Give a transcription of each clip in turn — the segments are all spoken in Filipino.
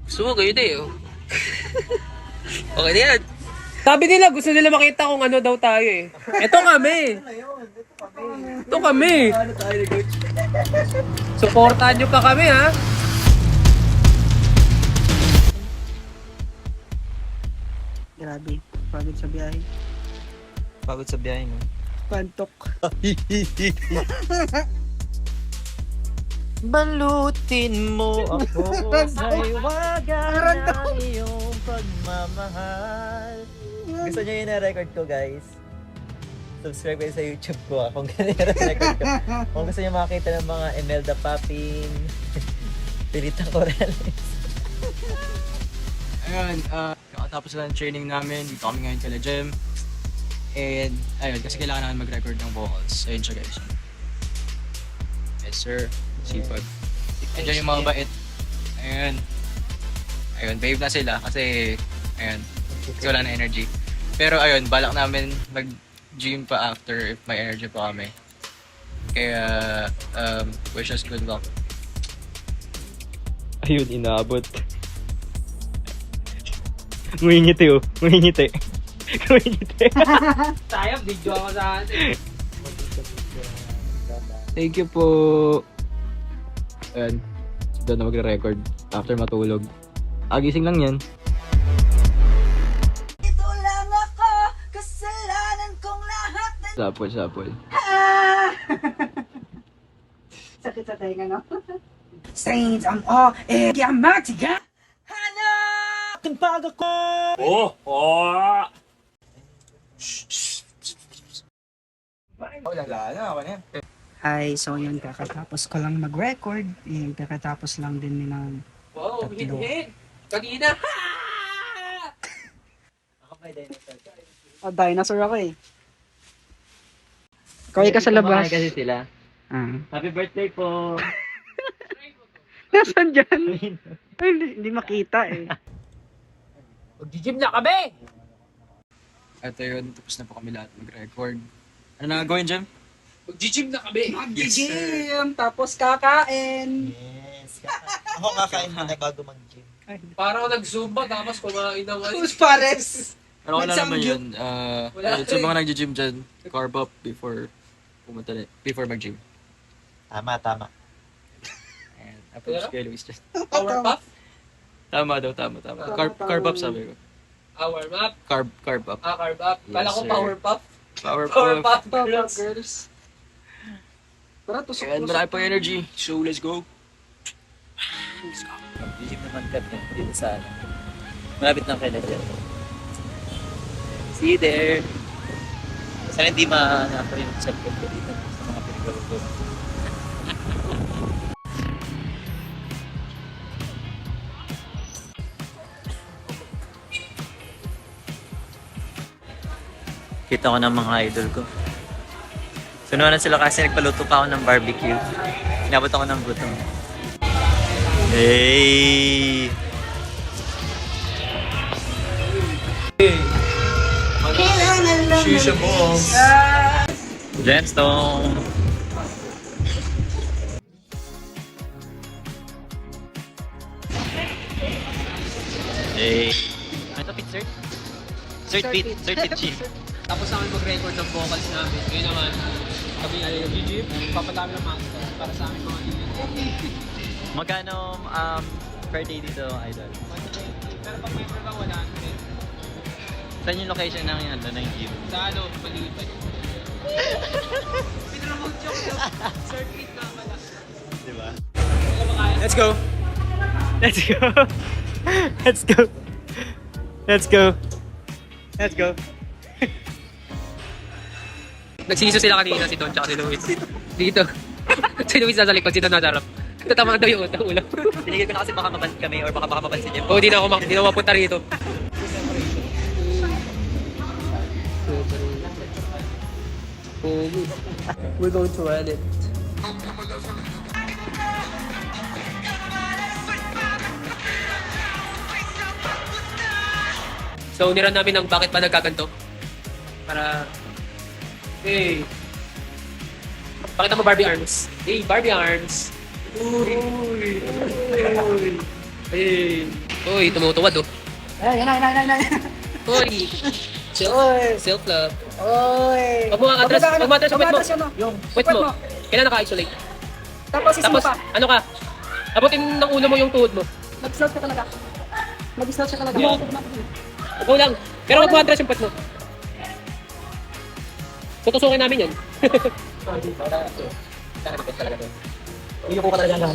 Gusto mo kayo din, oh. Okay na yan. Sabi nila, gusto nila makita kung ano daw tayo eh. Ito kami. Ito kami. Supportahan nyo pa kami, ha? Grabe, pagod sa biyahe. Pagod sa biyahe mo. Pantok. Balutin mo ako sa iwaga ng iyong pagmamahal. Gusto niyo yung na-record ko, guys? Subscribe kayo sa YouTube ko, kung ganyan yung record ko. Kung gusto niyo makakita ng mga Imelda Papin, Pilita Corrales. Ayun, kakatapos lang ng training namin. Dito kami ngayon kala gym. And, ayun, kasi kailangan namin mag-record ng vocals. Ayun siya, guys. Yes, sir. Sipag. Ayun yung mga bait. Ayun. Ayun, babe na sila kasi, ayun, kasi wala na energy. Pero ayun, balak namin mag-gym pa after if may energy pa kami. Kaya, wish us good luck. Ayun, inaabot. Ngingiti oh, ngingiti. Ngingiti. Sayang, video ako sa atin. Thank you po. Ayun, doon na magre-record after matulog. Gising lang yan. Ito lang ako, kasalanan kong lahat na... Sapol. Sakit sa tenga, no? Saints, I'm all, kaya matiga! Hana! Timpag ako! Hi, so yun, kakatapos ko lang mag-record. Kakatapos lang din nilang Wow, Tatlo. hit. Kanina. Ako may dinosaur. dinosaur ako eh. Kaway ka sa labas. Kumakain kasi sila. Ah. Happy birthday po! Nasaan dyan? Ay, hindi makita eh. Mag-gym na kami. At ayun, tapos na po kami lahat mag-record. Ano na gagawin, Jem? Mag-gym na kami. Mag-gym, tapos kakain. Yes! Ako kakain muna bago mag-gym. Parang ako nag-zumba tapos kumain ng ano. Who's pares? Pero wala naman Nag-samgyup. yun. Wala. Ayun, sa mga nag-gym dyan, carb up before before mag-gym. Tama. And approach Pero? kay Luis dyan. Power puff. Tama daw, tama. Carb up sabi ko. Warm up. Carb up. Carb up. Kala Yes, ko sir. power puff. Power Power puff. puff girls. Tara, tusok. And marami pang energy. So, let's go. Mag-gym naman kami dito sa ano. Malapit ng kailan dyan. See you there! Sana hindi ma-ako yung cellphone ko dito sa mga pinagawa ko. Kita ko ng mga idol ko. Sunuan sila kasi nagpaluto pa ako ng barbecue. Inabot ako ng gutom. Hey! Shisha balls. Gemstone! Hey! Ano pit, sir? Sir pit chief. Tapos namin mag-record ng vocals namin. Ngayon naman, kami ay nag-gym. Papatami ng master para sa amin mga unit. Magkano per day dito, idol? Pero pag member ka, 100. Saan yung location ng ng gym? Sa ano, maliban. Pinromote yung circuit na pala. Diba? Let's go. Let's go! Let's go! Let's go! Let's go! Nagsisiso sila kanina si Don tsaka si Luis. Dito. Si Luis nasa likod, si Don nasa harap. Tatamaan daw yung ulo. Tinigil ko na kasi baka mabansin kami or baka mabansin niya. Oo, di na ako mapunta rito. We're going to Reddit. So, niran namin ng bakit pa nagkaganto. Para... Hey! Pakita mo Barbie arms. Hey, Barbie arms! Uy! Uy! Hey! Uy, tumutuwad oh. Ay, yan. Uy. Oy. Self-love. Oy. Huwag mo atras yung puwet mo. Yung Puwet mo. Kailan naka-isolate? Tapos isip mo Tapos, pa. ano ka? Abutin ng ulo mo yung tuhod mo. Mag-slow siya talaga. Mag-slow siya talaga. Ikaw lang. Pero huwag mo atras yung puwet mo. Tutusukin namin yan. Uyuko ka talaga lang.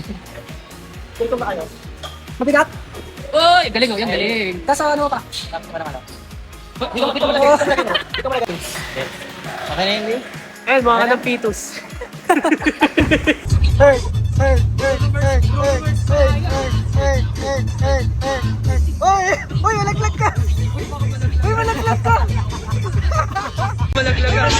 Dito ba kayo? Mabigat. Uy, galing oh, yan galing. Tapos ano pa? Tapos ka naman. Dito mo lagay. Okay na yun, Lee? Ayun, mga kanang pitos. Uy, malaglag ka! Uy, malaglag ka! Malaglagan.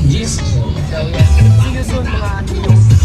See you soon mga